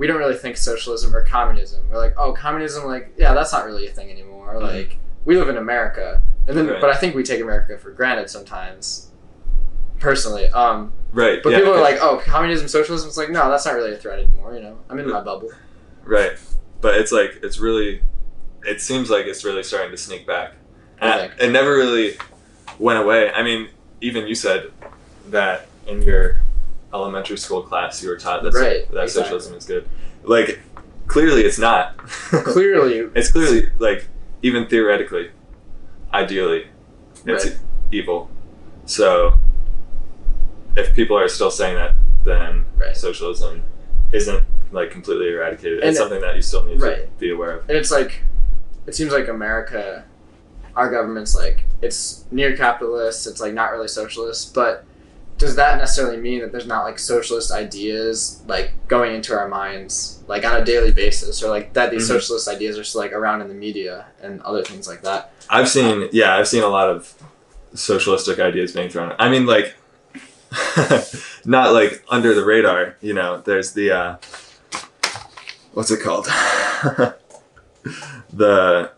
we don't really think socialism or communism. We're like, oh, communism, like, yeah, that's not really a thing anymore. Mm-hmm. Like, we live in America. And then, but I think we take America for granted sometimes, personally. Right. But people are like, oh, communism, socialism. It's like, no, that's not really a threat anymore. You know, I'm in my bubble. Right. But it's like, it seems like it's really starting to sneak back. And it never really went away. I mean, even you said that in your elementary school class, you were taught that socialism is good. Like, clearly it's not. It's clearly, like, even theoretically, ideally, it's evil. So, if people are still saying that, then socialism isn't, like, completely eradicated. It's something that you still need to be aware of. And it's like, it seems like America, our government's like, it's near capitalist, it's like not really socialist, but does that necessarily mean that there's not like socialist ideas like going into our minds like on a daily basis, or like that these socialist ideas are still like around in the media and other things like that? I've seen a lot of socialistic ideas being thrown. I mean, like, not like under the radar, you know, there's the, what's it called? The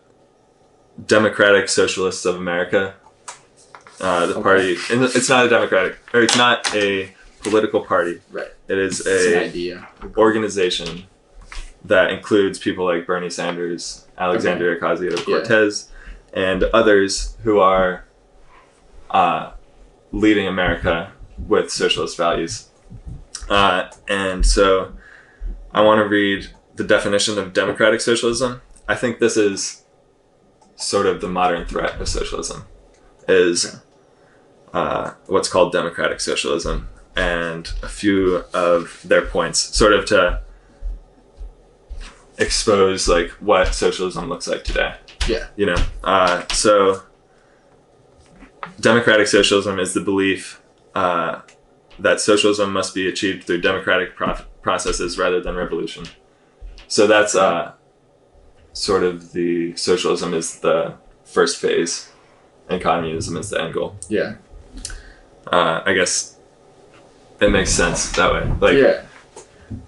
Democratic Socialists of America, the party, and it's not a democratic, or it's not a political party. Right. It is an idea. Organization that includes people like Bernie Sanders, Alexandria Ocasio-Cortez, and others who are leading America with socialist values. And so I want to read the definition of democratic socialism. I think this is sort of the modern threat of socialism, is what's called democratic socialism, and a few of their points, sort of to expose like what socialism looks like today. Yeah. You know, so democratic socialism is the belief that socialism must be achieved through democratic processes rather than revolution. So that's sort of the socialism is the first phase, and communism is the end goal. Yeah. I guess it makes sense that way. Like, yeah.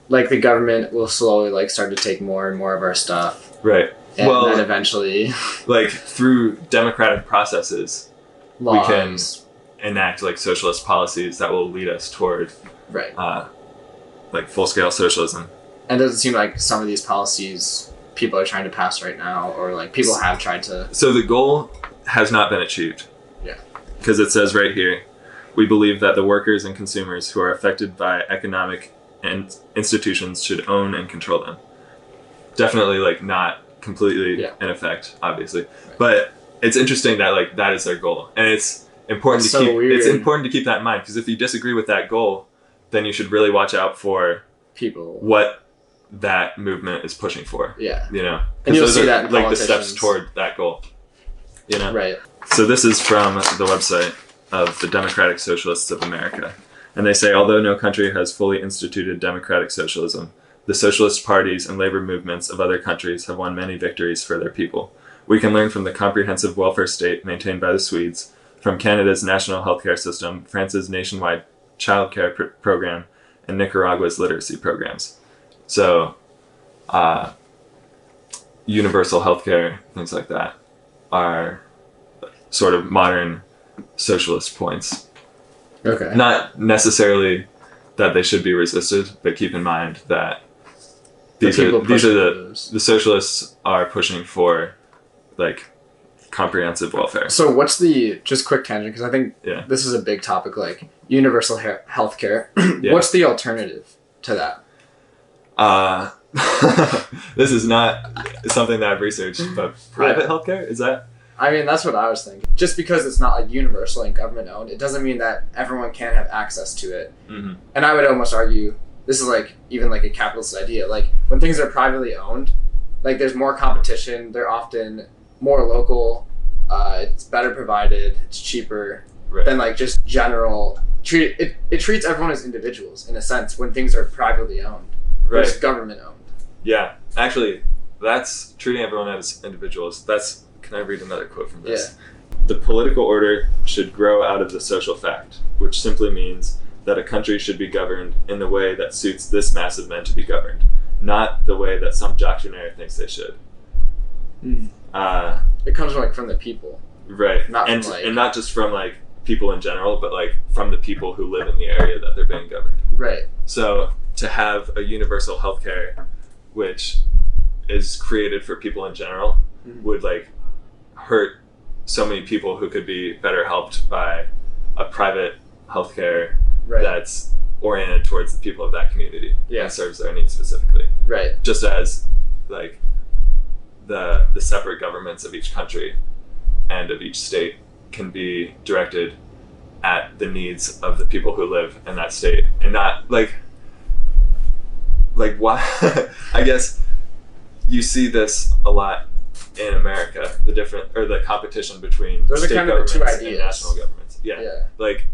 Like the government will slowly like start to take more and more of our stuff. Right. And then eventually, like through democratic processes, laws. We can enact like socialist policies that will lead us toward like full-scale socialism. And does it seem like some of these policies people are trying to pass right now, or like people have tried to? So the goal has not been achieved. Yeah. Because it says right here, we believe that the workers and consumers who are affected by economic and institutions should own and control them. Definitely like not completely in effect, obviously. Right. But it's interesting that like that is their goal. And it's important it's important to keep that in mind, because if you disagree with that goal, then you should really watch out for people what that movement is pushing for. Yeah. You know? And you'll see that in like the steps toward that goal. You know? Right. So this is from the website of the Democratic Socialists of America. And they say, although no country has fully instituted democratic socialism, the socialist parties and labor movements of other countries have won many victories for their people. We can learn from the comprehensive welfare state maintained by the Swedes, from Canada's national healthcare system, France's nationwide childcare program, and Nicaragua's literacy programs. So, universal healthcare, things like that, are sort of modern socialist points. Okay. Not necessarily that they should be resisted, but keep in mind that the socialists are pushing for like comprehensive welfare. So what's the, just quick tangent, because I think this is a big topic, like universal healthcare. What's the alternative to that? This is not something that I've researched, but private healthcare, is that? I mean, that's what I was thinking. Just because it's not like universal and government owned, it doesn't mean that everyone can have access to it. Mm-hmm. And I would almost argue this is like even like a capitalist idea. Like when things are privately owned, like there's more competition. They're often more local. It's better provided. It's cheaper than like just general. It treats everyone as individuals in a sense when things are privately owned. Right. Versus government owned. Yeah, actually, that's treating everyone as individuals. Can I read another quote from this? Yeah. The political order should grow out of the social fact, which simply means that a country should be governed in the way that suits this mass of men to be governed, not the way that some doctrinaire thinks they should. It comes from the people, right? Not and from, and not just from like people in general, but like from the people who live in the area that they're being governed. Right. So to have a universal healthcare, which is created for people in general, would like hurt so many people who could be better helped by a private healthcare that's oriented towards the people of that community and serves their needs specifically. Right. Just as like the separate governments of each country and of each state can be directed at the needs of the people who live in that state, and not like why I guess you see this a lot in America, the competition between those state are kind of the two governments ideas. and national governments. Like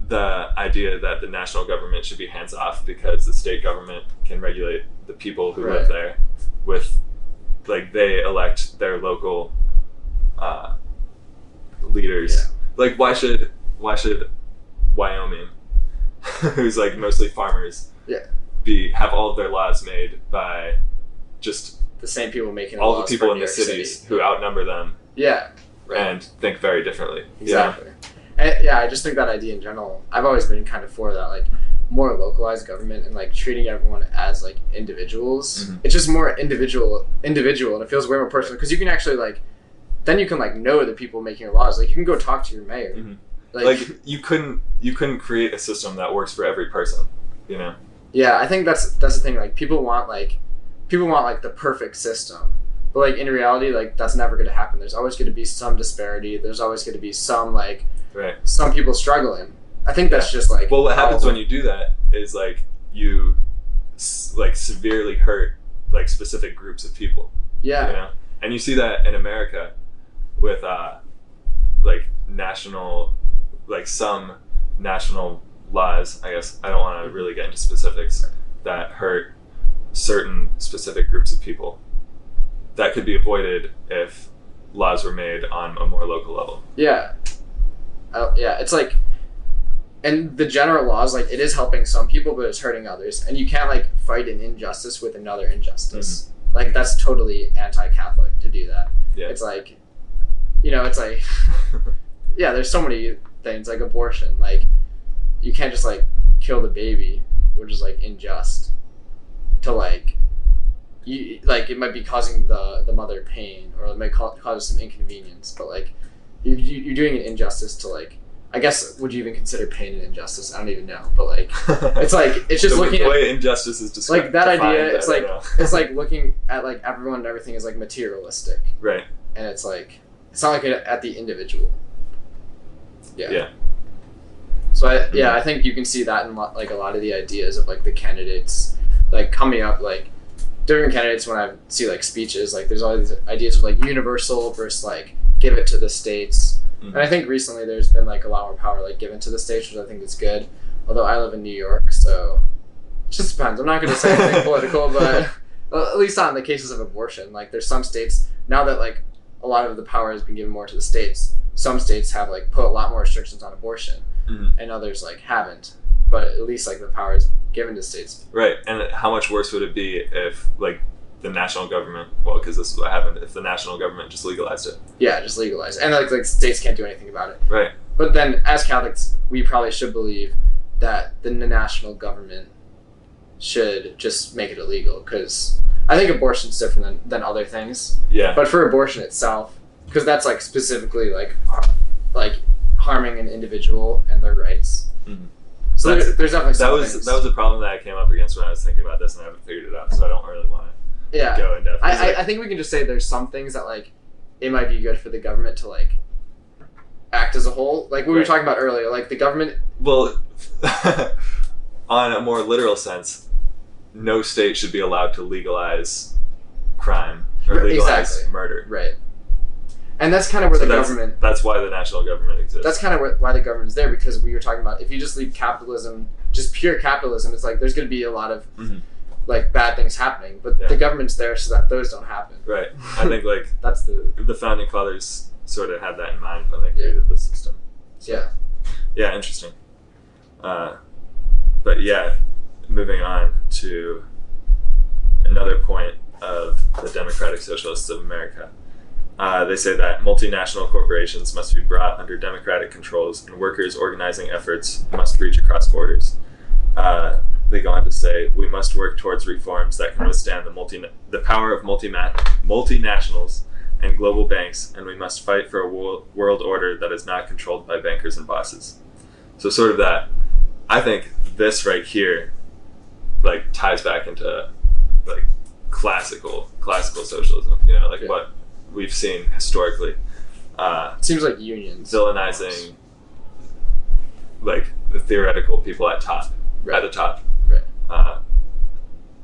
the idea that the national government should be hands off because the state government can regulate the people who live there with like they elect their local leaders. Like why should Wyoming, who's like mostly farmers, have all of their laws made by just the same people making all the people in the cities who outnumber them and think very differently. Exactly. And, I just think that idea in general, I've always been kind of for that, like more localized government and like treating everyone as like individuals. It's just more individual, and it feels way more personal because you can actually like, then you can like know the people making your laws. Like you can go talk to your mayor. Like you couldn't create a system that works for every person, you know? Yeah, I think that's the thing. Like people want like the perfect system, but like in reality, like that's never going to happen. There's always going to be some disparity. There's always going to be some like some people struggling. I think that's just like, well, what happens when you do that is like you like severely hurt like specific groups of people. You know, and you see that in America with like national, like some national laws. I guess I don't want to really get into specifics that hurt certain specific groups of people. That could be avoided if laws were made on a more local level. It's like, and the general laws, like it is helping some people, but it's hurting others. And you can't like fight an injustice with another injustice. Like that's totally anti-Catholic to do that. It's like, you know, it's like, there's so many things like abortion. Like you can't just like kill the baby, which is like unjust. To like, you like it might be causing the mother pain, or it might cause some inconvenience, but like you're doing an injustice to like, I guess, would you even consider pain an injustice? I don't even know, but like it's just looking the way injustice is described. Like that idea, it's like looking at like everyone and everything is like materialistic, right? And it's like it's not like at the individual. So I think you can see that in like a lot of the ideas of like the candidates like coming up, like different candidates. When I see like speeches, like there's all these ideas of like universal versus like give it to the states. And I think recently there's been like a lot more power like given to the states, which I think is good. Although I live in New York, so it just depends. I'm not going to say anything political, but at least not in the cases of abortion. Like there's some states now that like a lot of the power has been given more to the states. Some states have like put a lot more restrictions on abortion, and others like haven't. But at least like the power is given to states. Right. And how much worse would it be if like the national government, well, because this is what happened, if the national government just legalized it? Yeah, just legalized. And like states can't do anything about it. Right. But then as Catholics, we probably should believe that the national government should just make it illegal, because I think abortion's different than other things. Yeah. But for abortion itself, because that's like specifically like harming an individual and their rights. So there's definitely some things. That was a problem that I came up against when I was thinking about this, and I haven't figured it out, so I don't really want to go in depth. I think we can just say there's some things that like it might be good for the government to like act as a whole, like we were talking about earlier, like the government. Well, on a more literal sense, no state should be allowed to legalize crime or legalize murder. Right. And that's kind of where the government... That's why the national government exists. That's kind of why the government's there, because we were talking about, if you just leave capitalism, just pure capitalism, it's like there's going to be a lot of like bad things happening, but the government's there so that those don't happen. Right. I think like that's the founding fathers sort of had that in mind when they created the system. So, yeah, interesting. But yeah, moving on to another point of the Democratic Socialists of America. They say that multinational corporations must be brought under democratic controls and workers' organizing efforts must reach across borders. They go on to say, we must work towards reforms that can withstand the power of multinationals and global banks, and we must fight for a world order that is not controlled by bankers and bosses. So sort of that, I think this right here, like, ties back into, like, classical socialism, you know, like what we've seen historically. Seems like unions. Villainizing, like, the theoretical people at the top. Right.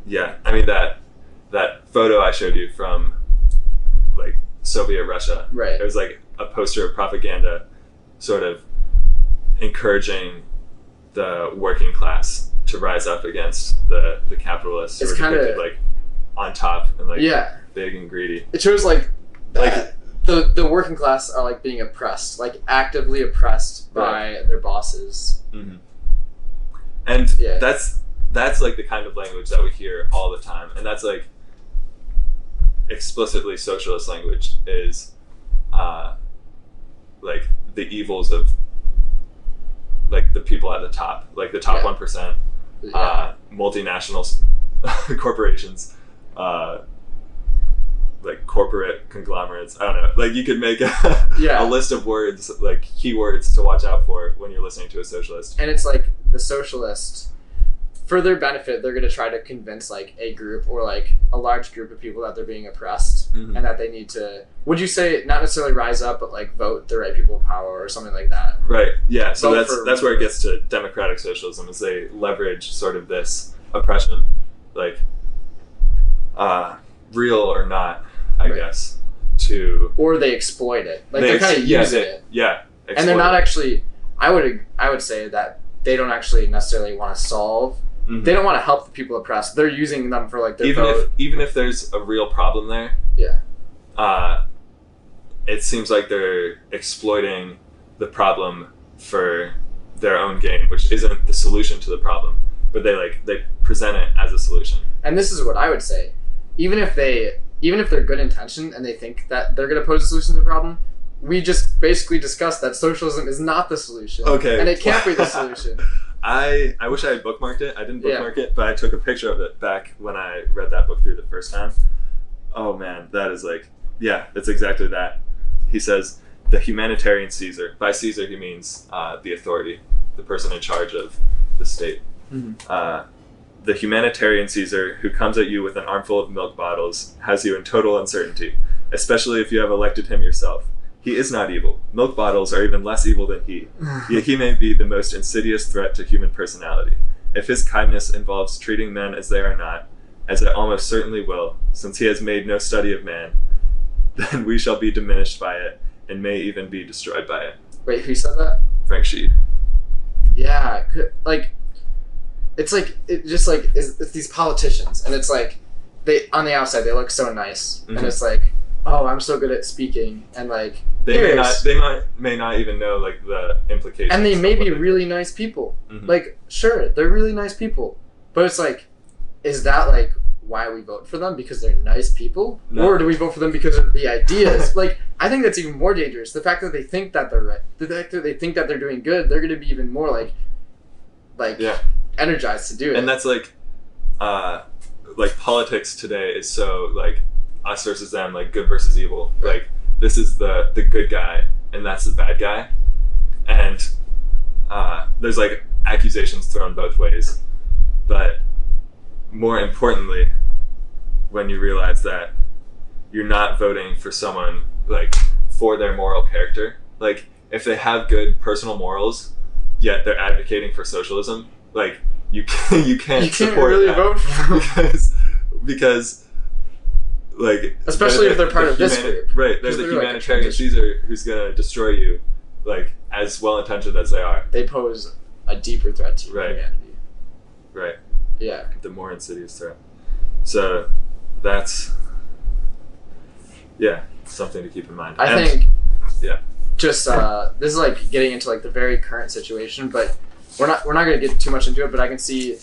Yeah, I mean, that photo I showed you from, like, Soviet Russia. Right. It was like a poster of propaganda sort of encouraging the working class to rise up against the capitalists who It's were kind depicted, of like, on top and, like, big and greedy. It shows, like the working class are, like, being oppressed, like, actively oppressed by their bosses. Mm-hmm. And that's like the kind of language that we hear all the time, and that's, like, explicitly socialist language is like the evils of, like, the people at the top, like the top 1%, multinational corporations, like corporate conglomerates. I don't know, like, you could make a list of words, like keywords to watch out for when you're listening to a socialist. And it's like the socialist, for their benefit, they're going to try to convince, like, a group or, like, a large group of people that they're being oppressed, and that they need to, would you say, not necessarily rise up, but, like, vote the right people in power or something like that. Right. Yeah. So that's where it gets to democratic socialism, is they leverage sort of this oppression, like, real or not, I guess, to, or they exploit it. Like, they're kind of using it. Yeah. And they're not actually. I would say that they don't actually necessarily want to solve. Mm-hmm. They don't want to help the people oppressed. They're using them for, like, their vote. Even if there's a real problem there. Yeah. It seems like they're exploiting the problem for their own gain, which isn't the solution to the problem, but they present it as a solution. And this is what I would say. Even if they're good intentioned and they think that they're going to pose a solution to the problem, we just basically discussed that socialism is not the solution. Okay. And it can't be the solution. I wish I had bookmarked it. I didn't bookmark it, but I took a picture of it back when I read that book through the first time. Oh man, that is, like, it's exactly that. He says, the humanitarian Caesar. By Caesar, he means the authority, the person in charge of the state. Mm-hmm. The humanitarian Caesar, who comes at you with an armful of milk bottles, has you in total uncertainty, especially if you have elected him yourself. He is not evil. Milk bottles are even less evil than he. Yet he may be the most insidious threat to human personality. If his kindness involves treating men as they are not, as it almost certainly will, since he has made no study of man, then we shall be diminished by it, and may even be destroyed by it. Wait, who said that? Frank Sheed. Yeah, like, it's these politicians, and it's like, they, on the outside, they look so nice, mm-hmm. and it's like, oh, I'm so good at speaking, and, like, they may not even know, like, the implications. And they may be really nice people. Mm-hmm. Like, sure, they're really nice people, but it's like, is that, like, why we vote for them? Because they're nice people? No. Or do we vote for them because of the ideas? Like, I think that's even more dangerous. The fact that they think that they're right, the fact that they think that they're doing good, they're going to be even more, like energized to do it. And that's, like politics today is so, like, us versus them, like, good versus evil. Right. Like, this is the good guy, and that's the bad guy. And there's, like, accusations thrown both ways. But more importantly, when you realize that you're not voting for someone, like, for their moral character, like, if they have good personal morals, yet they're advocating for socialism, like, you can't support really that vote for them. because like, especially if they're part of this group, right? There's the humanitarian Caesar who's gonna destroy you, like, as well intentioned as they are. They pose a deeper threat to humanity. Right. Yeah. The more insidious threat. So that's something to keep in mind. I think. Yeah. Just this is, like, getting into, like, the very current situation, but we're not gonna get too much into it. But I can see,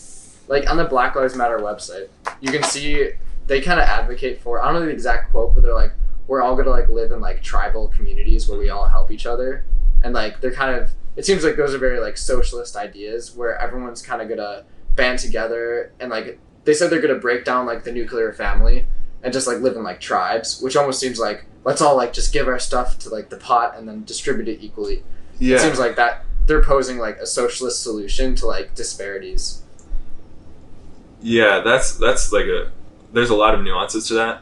like, on the Black Lives Matter website, you can see they kind of advocate for, I don't know the exact quote, but they're like, we're all gonna like live in like tribal communities where we all help each other, and like they're kind of, it seems like those are very like socialist ideas where everyone's kind of gonna band together, and like they said they're gonna break down like the nuclear family and just like live in like tribes, which almost seems like, let's all like just give our stuff to like the pot and then distribute it equally. Yeah. It seems like that they're posing like a socialist solution to like disparities. Yeah, that's like there's a lot of nuances to that.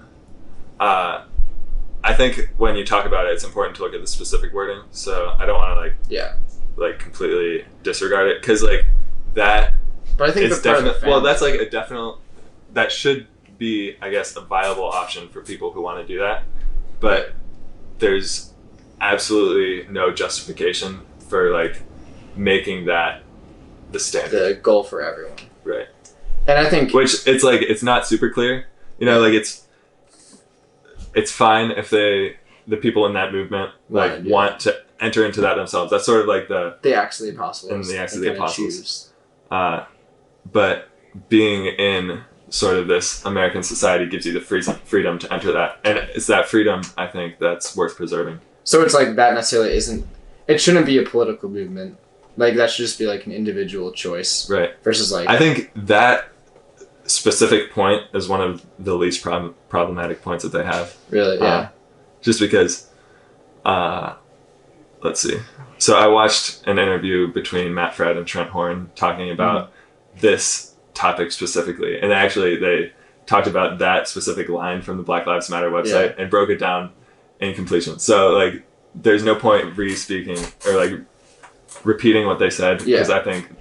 I think when you talk about it, it's important to look at the specific wording. So I don't want to like completely disregard it, because like that. But I think it's definitely, well, that's like a definite, that should be, I guess, a viable option for people who want to do that. But there's absolutely no justification for like making that the standard, the goal for everyone. Right. And I think, which it's like, it's not super clear, you know, like it's fine if the people in that movement like want to enter into that themselves. That's sort of like the Acts of the Apostles. And the Acts of the Apostles. But being in sort of this American society gives you the freedom to enter that. And it's that freedom, I think, that's worth preserving. So it's like that necessarily isn't, it shouldn't be a political movement. Like that should just be like an individual choice. Right. Versus like, I think that specific point is one of the least problematic points that they have. Really? Yeah. Just because, let's see. So I watched an interview between Matt Fradd and Trent Horn talking about this topic specifically. And actually they talked about that specific line from the Black Lives Matter website and broke it down in completion. So like, there's no point re-speaking or like repeating what they said, because I think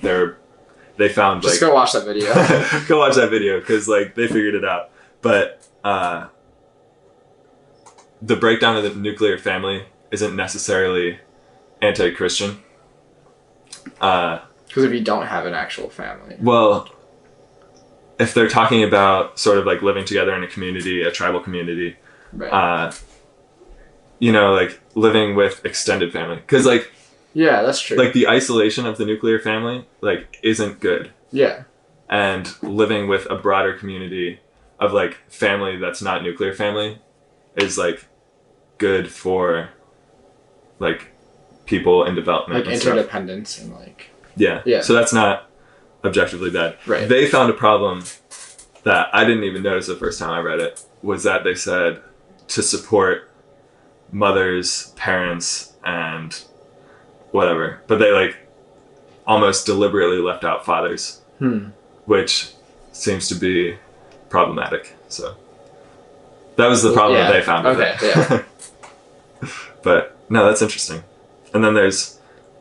they found just like, go watch that video. Go watch that video, because like they figured it out. But the breakdown of the nuclear family isn't necessarily anti-Christian. Because if you don't have an actual family. Well, if they're talking about sort of like living together in a community, a tribal community, right. You know, like living with extended family. Because like, yeah, that's true. Like the isolation of the nuclear family like isn't good. Yeah. And living with a broader community of like family that's not nuclear family is like good for like people in development, like interdependence and like yeah. So that's not objectively bad. Right. They found a problem that I didn't even notice the first time I read it, was that they said to support mothers, parents, and whatever, but they like almost deliberately left out fathers, which seems to be problematic. So that was the problem that they found with it. Yeah. But no, that's interesting. And then there's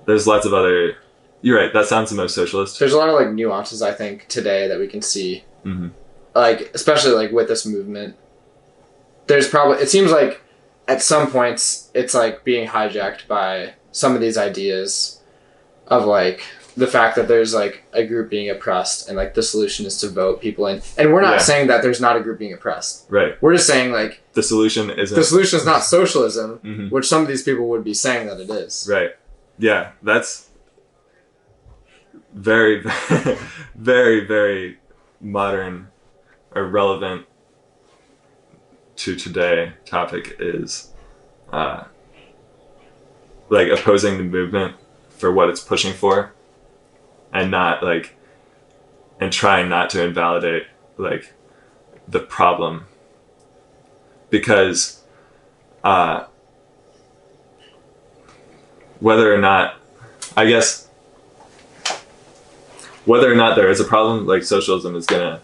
lots of other, you're right, that sounds the most socialist. There's a lot of like nuances, I think, today that we can see, like especially like with this movement. There's probably, it seems like at some points it's like being hijacked by some of these ideas of like the fact that there's like a group being oppressed, and like the solution is to vote people in. And we're not saying that there's not a group being oppressed. Right. We're just saying like the solution is not socialism, which some of these people would be saying that it is. Right. Yeah, that's very, very, very modern or relevant to today topic is like opposing the movement for what it's pushing for, and not like, and trying not to invalidate like the problem, because whether or not there is a problem, like socialism is gonna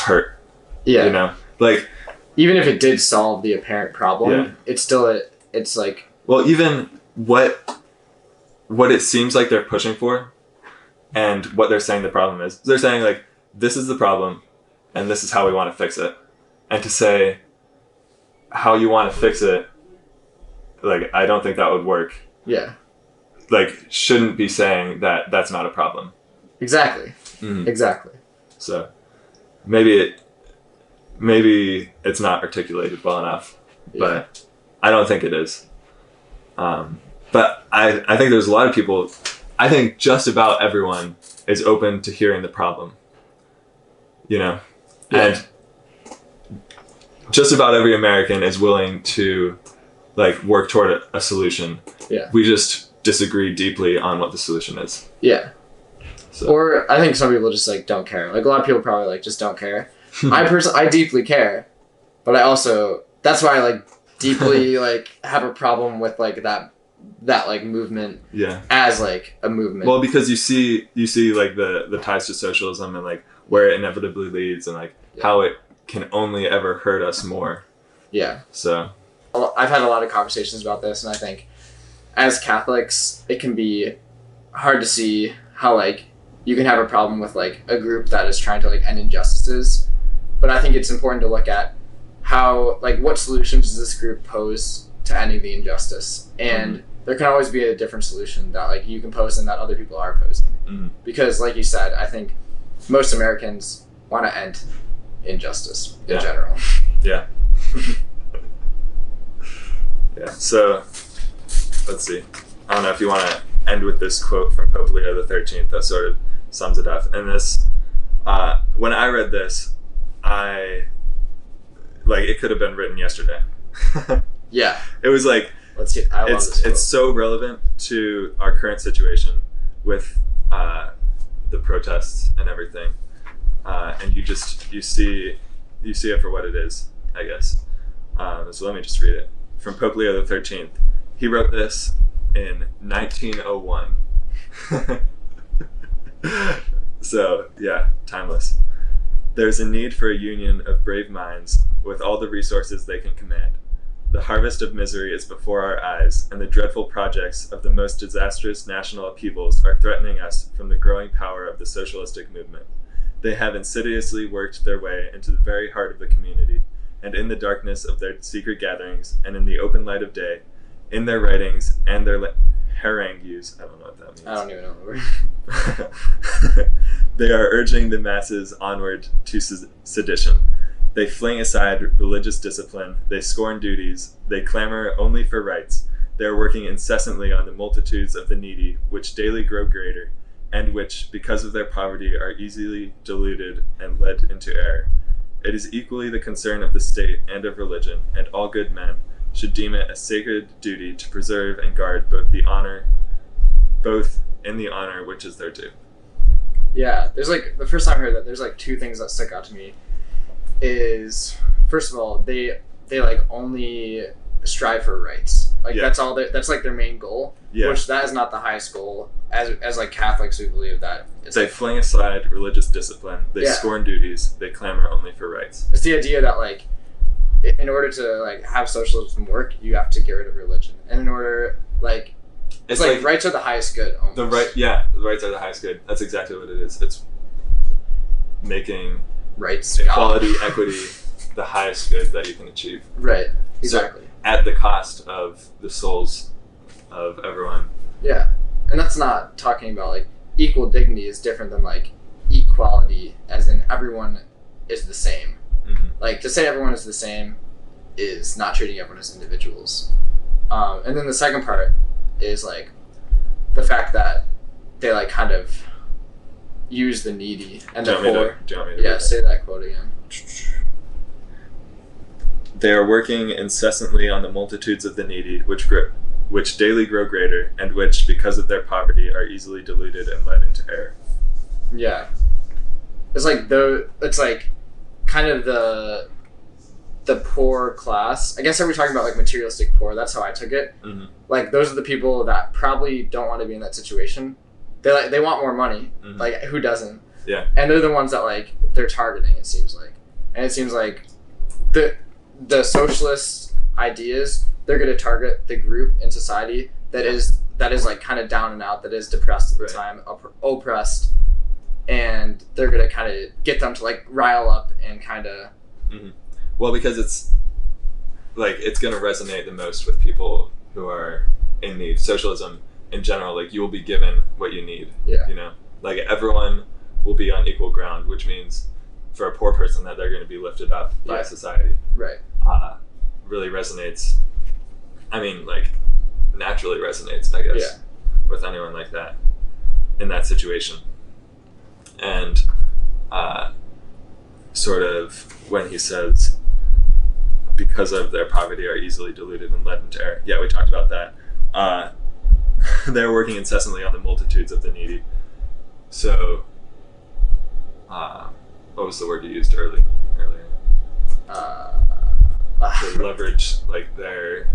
hurt. Yeah. You know, like even if it did solve the apparent problem, it's still it's like, well, even what it seems like they're pushing for, and what they're saying the problem is. They're saying like, this is the problem, and this is how we want to fix it. And to say how you want to fix it, like, I don't think that would work. Yeah. Like, shouldn't be saying that that's not a problem. Exactly. Exactly. So maybe it's not articulated well enough, but I don't think it is. But I think there's a lot of people, I think just about everyone is open to hearing the problem, you know? just about every American is willing to like work toward a solution. Yeah. We just disagree deeply on what the solution is. Yeah. So. Or I think some people just like don't care. Like a lot of people probably like just don't care. I deeply care, but I also, that's why I like deeply like have a problem with like that like movement. Yeah. As like a movement. Well, because you see like the ties to socialism and like where it inevitably leads and like how it can only ever hurt us more. Yeah. So I've had a lot of conversations about this, and I think as Catholics it can be hard to see how like you can have a problem with like a group that is trying to like end injustices, but I think it's important to look at how like what solutions does this group pose to ending the injustice, and there can always be a different solution that like you can pose and that other people are posing, because like you said, I think most Americans want to end injustice in general. Yeah. Yeah. So let's see. I don't know if you want to end with this quote from Pope Leo XIII that sort of sums it up. And this, when I read this, it could have been written yesterday. Yeah. It was like, let's see. I love this quote. It's so relevant to our current situation with the protests and everything. And you see it for what it is, I guess. So let me just read it. From Pope Leo XIII. He wrote this in 1901. So, yeah, timeless. There's a need for a union of brave minds with all the resources they can command. The harvest of misery is before our eyes, and the dreadful projects of the most disastrous national upheavals are threatening us from the growing power of the socialistic movement. They have insidiously worked their way into the very heart of the community, and in the darkness of their secret gatherings, and in the open light of day, in their writings and their harangues, I don't know what that means. I don't even know the word. They are urging the masses onward to sedition. They fling aside religious discipline, they scorn duties, they clamor only for rights. They are working incessantly on the multitudes of the needy, which daily grow greater, and which, because of their poverty, are easily deluded and led into error. It is equally the concern of the state and of religion, and all good men should deem it a sacred duty to preserve and guard both in the honor which is their due. Yeah, there's like, the first time I heard that, there's like two things that stick out to me. Is, first of all, they like only strive for rights. Like that's all. That's like their main goal. Yeah. Which that is not the highest goal. As like Catholics, we believe that they fling aside religious discipline. They scorn duties. They clamor only for rights. It's the idea that like, in order to like have socialism work, you have to get rid of religion, and in order like, it's like rights are the highest good. Almost. The rights are the highest good. That's exactly what it is. It's making rights, equality, equity, the highest good that you can achieve. Right. Exactly. So, at the cost of the souls of everyone. Yeah. And that's not talking about like equal dignity is different than like equality as in everyone is the same. Mm-hmm. Like to say everyone is the same is not treating everyone as individuals. And then the second part is like the fact that they like kind of use the needy and the poor. Say that quote again. They are working incessantly on the multitudes of the needy, which daily grow greater, and which, because of their poverty, are easily deluded and led into error. Yeah, it's like kind of the poor class. I guess are we talking about like materialistic poor? That's how I took it. Mm-hmm. Like those are the people that probably don't want to be in that situation. They want more money. Mm-hmm. Like who doesn't? Yeah. And they're the ones that like they're targeting. It seems like, and it seems like the socialist ideas, they're going to target the group in society that is like kind of down and out, that is depressed at the time, oppressed, and they're going to kind of get them to like rile up and kind of. Mm-hmm. Well, because it's going to resonate the most with people who are in need. Socialism in general, like you will be given what you need. Yeah. You know, like everyone will be on equal ground, which means for a poor person that they're going to be lifted up by society. Right. Really resonates. I mean, like naturally resonates, I guess, with anyone like that in that situation. And sort of when he says, because of their poverty, are easily deluded and led into error. Yeah, we talked about that. They're working incessantly on the multitudes of the needy. So, what was the word you used earlier? To leverage like their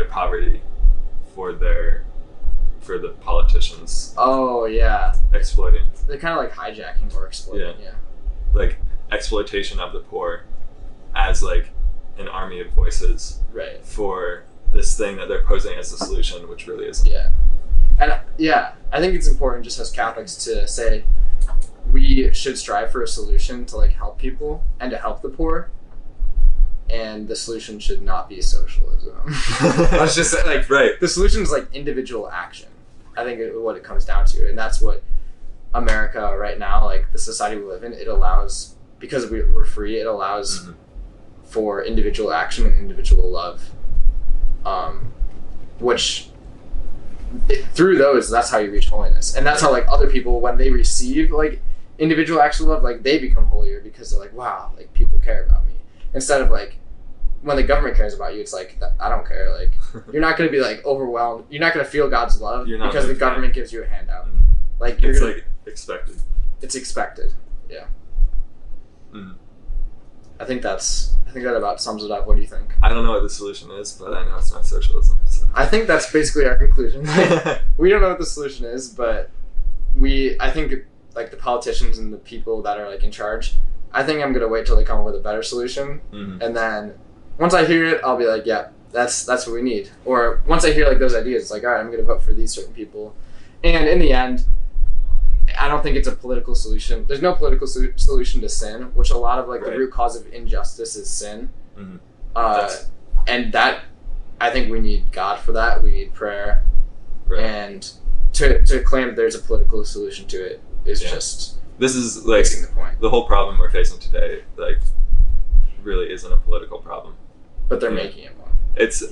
poverty for the politicians. Oh yeah. Exploiting. They're kind of like hijacking or exploiting. Yeah. Like exploitation of the poor as like an army of voices. Right. For this thing that they're posing as the solution, which really isn't. Yeah. And I think it's important just as Catholics to say we should strive for a solution to like help people and to help the poor. And the solution should not be socialism. Let's just say, like, right. The solution is like individual action. I think what it comes down to, and that's what America right now, like the society we live in, it allows, because we're free, it allows for individual action and individual love. Which through those, that's how you reach holiness, and that's how like other people, when they receive like individual action love, like they become holier because they're like, wow, like people care about me. Instead of like, when the government cares about you, it's like, I don't care. Like, you're not going to be like overwhelmed. You're not going to feel God's love because the government gives you a handout. Like it's like expected. It's expected. Yeah. Mm. I think that about sums it up. What do you think? I don't know what the solution is, but I know it's not socialism. So. I think that's basically our conclusion. We don't know what the solution is, but I think like the politicians and the people that are like in charge, I think I'm gonna wait till they come up with a better solution, and then once I hear it, I'll be like, yeah, that's what we need. Or once I hear like those ideas, it's like, all right, I'm gonna vote for these certain people. And in the end, I don't think it's a political solution. There's no political solution to sin, which a lot of like the root cause of injustice is sin. And that, I think we need God for that. We need prayer, and to claim that there's a political solution to it is just. This is like the point. The whole problem we're facing today, like, really isn't a political problem. But they're making it one. It's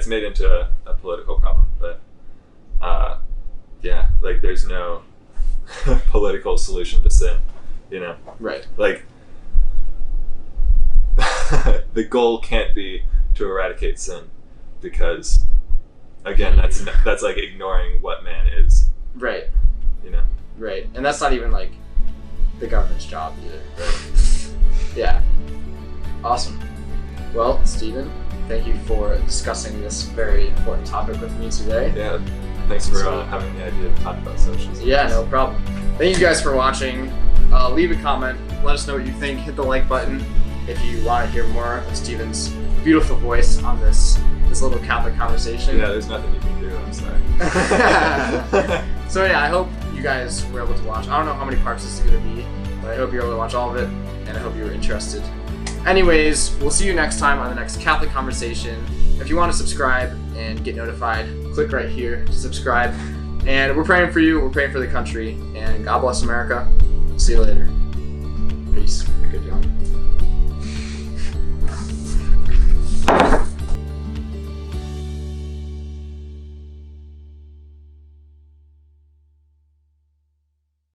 made into a political problem, but like there's no political solution to sin, you know? Right. Like the goal can't be to eradicate sin, because again, that's like ignoring what man is. Right. You know? Right. And that's not even like the government's job either. Right? Yeah. Awesome. Well, Stephen, thank you for discussing this very important topic with me today. Yeah. Thanks for having the idea to talk about socialism. Yeah, no problem. Thank you guys for watching. Leave a comment. Let us know what you think. Hit the like button if you want to hear more of Stephen's beautiful voice on this little Catholic conversation. Yeah, there's nothing you can do. I'm sorry. So yeah, I hope you guys were able to watch. I don't know how many parts this is going to be, but I hope you're able to watch all of it, and I hope you were interested. Anyways, we'll see you next time on the next Catholic Conversation. If you want to subscribe and get notified, click right here to subscribe. And we're praying for you, we're praying for the country, and God bless America. See you later. Peace. Good job.